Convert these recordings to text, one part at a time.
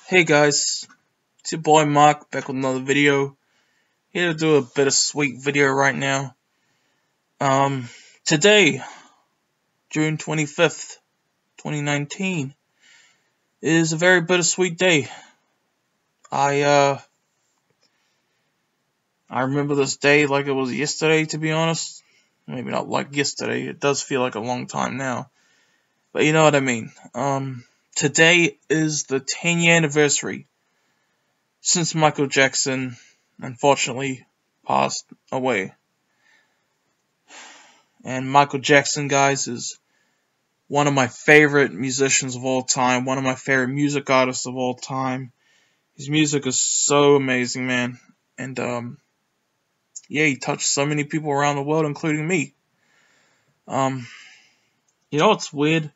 Hey guys, it's your boy Mark back with another video. Here to do a bittersweet video right now. Today, June 25th, 2019, is a very bittersweet day. I remember this day like it was yesterday, to be honest. Maybe not like yesterday, it does feel like a long time now. But you know what I mean. Today is the 10-year anniversary since Michael Jackson, unfortunately, passed away. And Michael Jackson, guys, is one of my favorite musicians of all time, one of my favorite music artists of all time. His music is so amazing, man. And, yeah, he touched so many people around the world, including me. You know what's weird?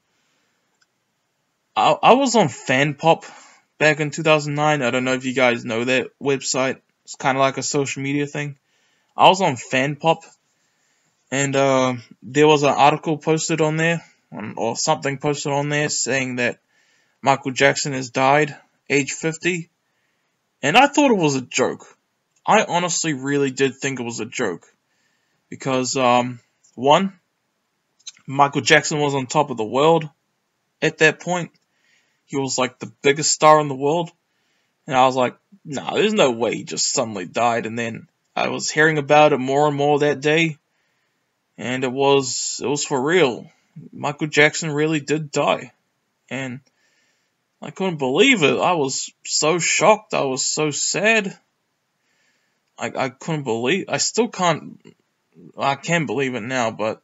I was on Fan Pop back in 2009. I don't know if you guys know that website. It's kind of like a social media thing. I was on Fan Pop, and there was an article posted on there, or something posted on there, saying that Michael Jackson has died, age 50, and I thought it was a joke. I honestly really did think it was a joke, because, one, Michael Jackson was on top of the world at that point. He was like the biggest star in the world. And I was like, nah, there's no way he just suddenly died. And then I was hearing about it more and more that day. And it was for real. Michael Jackson really did die. And I couldn't believe it. I was so shocked. I was so sad. I couldn't believe. I still can't. I can believe it now, but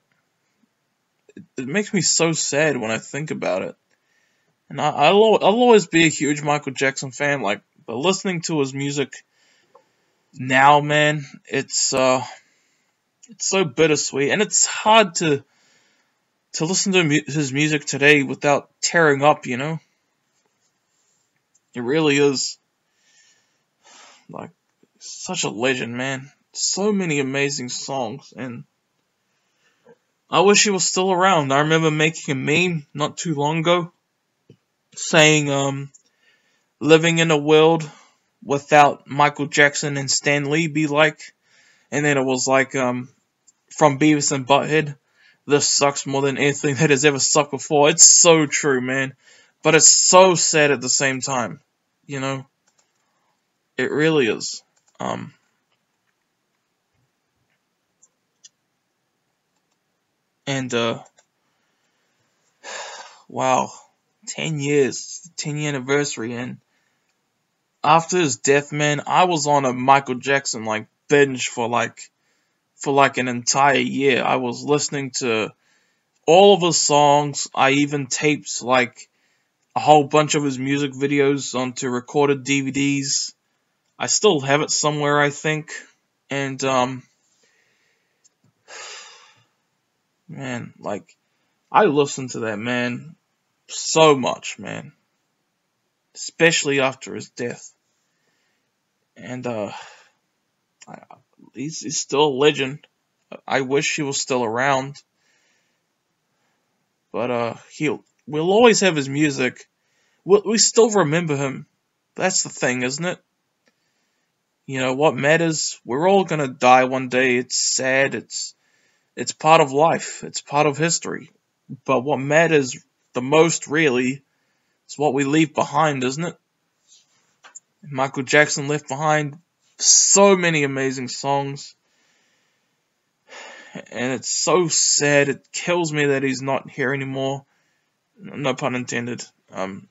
it makes me so sad when I think about it. And I'll always be a huge Michael Jackson fan, but listening to his music now, man, it's so bittersweet, and it's hard to listen to his music today without tearing up, you know? It really is, like, such a legend, man. So many amazing songs, and I wish he was still around. I remember making a meme not too long ago, saying, living in a world without Michael Jackson and Stan Lee be like, and then it was like, from Beavis and Butthead, this sucks more than anything that has ever sucked before. It's so true, man, but it's so sad at the same time, you know, it really is. And, wow, 10 years, 10-year anniversary, and after his death, man, I was on a Michael Jackson, binge for an entire year. I was listening to all of his songs. I even taped, a whole bunch of his music videos onto recorded DVDs. I still have it somewhere, I think. And, man, I listened to that man so much, man. Especially after his death. And, he's still a legend. I wish he was still around. But, we'll always have his music. We still remember him. That's the thing, isn't it? You know, what matters, we're all gonna die one day. It's sad, it's part of life. It's part of history. But what matters the most, really, is what we leave behind, isn't it? Michael Jackson left behind so many amazing songs, and it's so sad. It kills me that he's not here anymore. No pun intended. Man,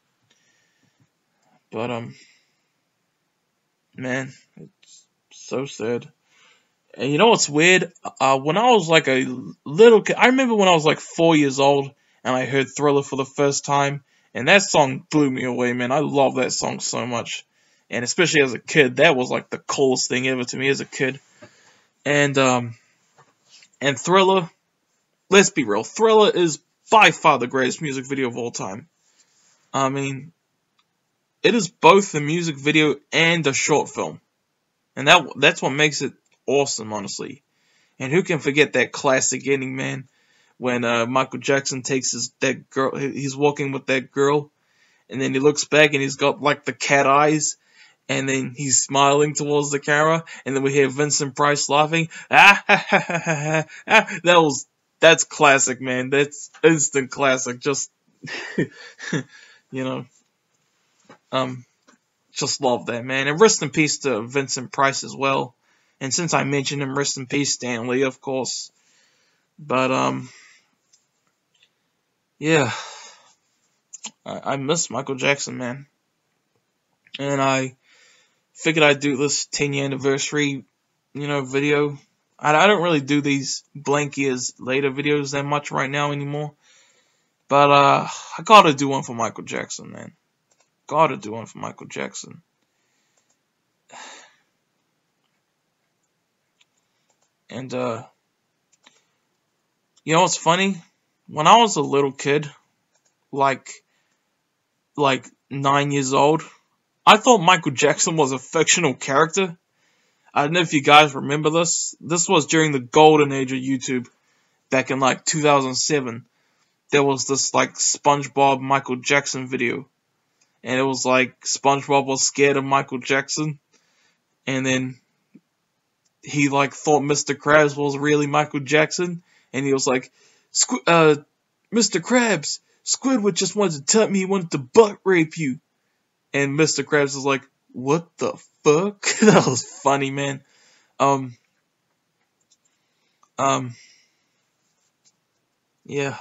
it's so sad. And you know what's weird? When I was like a little kid, I remember when I was like 4 years old, and I heard Thriller for the first time, and that song blew me away, man. I love that song so much. And especially as a kid, that was like the coolest thing ever to me as a kid. And Thriller, let's be real, Thriller is by far the greatest music video of all time. I mean, it is both the music video and a short film. And that's what makes it awesome, honestly. And who can forget that classic ending, man? When Michael Jackson takes that girl, he's walking with that girl, and then he looks back and he's got like the cat eyes, and then he's smiling towards the camera, and then we hear Vincent Price laughing. That's classic, man. That's instant classic. Just you know, just love that, man. And rest in peace to Vincent Price as well. And since I mentioned him, rest in peace, Stan Lee, of course. But yeah, I miss Michael Jackson, man. And I figured I'd do this 10-year anniversary, video. I don't really do these blank years later videos that much right now anymore. But I gotta do one for Michael Jackson, man. Gotta do one for Michael Jackson. And you know what's funny? When I was a little kid, like 9 years old, I thought Michael Jackson was a fictional character. I don't know if you guys remember this. This was during the golden age of YouTube, back in like 2007. There was this like SpongeBob Michael Jackson video, and it was like SpongeBob was scared of Michael Jackson, and then he like thought Mr. Krabs was really Michael Jackson, and he was like, Mr. Krabs, Squidward just wanted to tell me he wanted to butt rape you. And Mr. Krabs was like, what the fuck? That was funny, man. Yeah.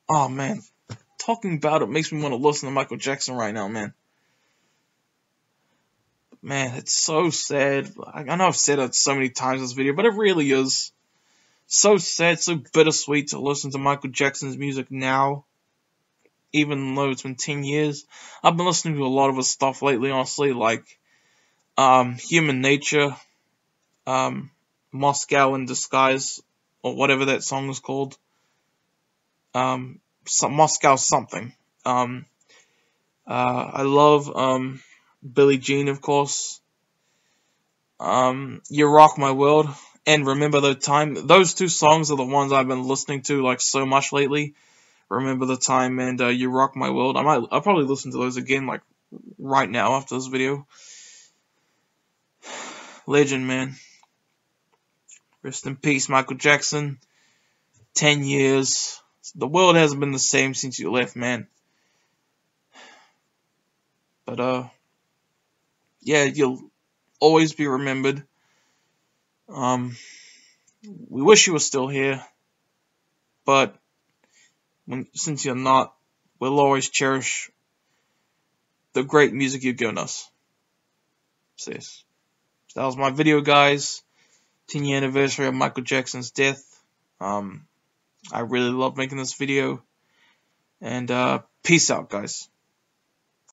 Oh, man. Talking about it makes me want to listen to Michael Jackson right now, man. Man, it's so sad. I know I've said it so many times in this video, but it really is. So sad, so bittersweet to listen to Michael Jackson's music now. Even though it's been 10 years. I've been listening to a lot of his stuff lately, honestly, like Human Nature, Moscow in Disguise, or whatever that song is called. Moscow something. I love Billie Jean, of course. You Rock My World, and Remember the Time. Those two songs are the ones I've been listening to like so much lately. Remember the Time and You Rock My World. I'll probably listen to those again like right now after this video. Legend, man. Rest in peace, Michael Jackson. 10 years. The world hasn't been the same since you left, man. But yeah, you'll always be remembered. We wish you were still here, but since you're not, we'll always cherish the great music you've given us. So that was my video, guys. 10-year anniversary of Michael Jackson's death. I really love making this video. And peace out, guys.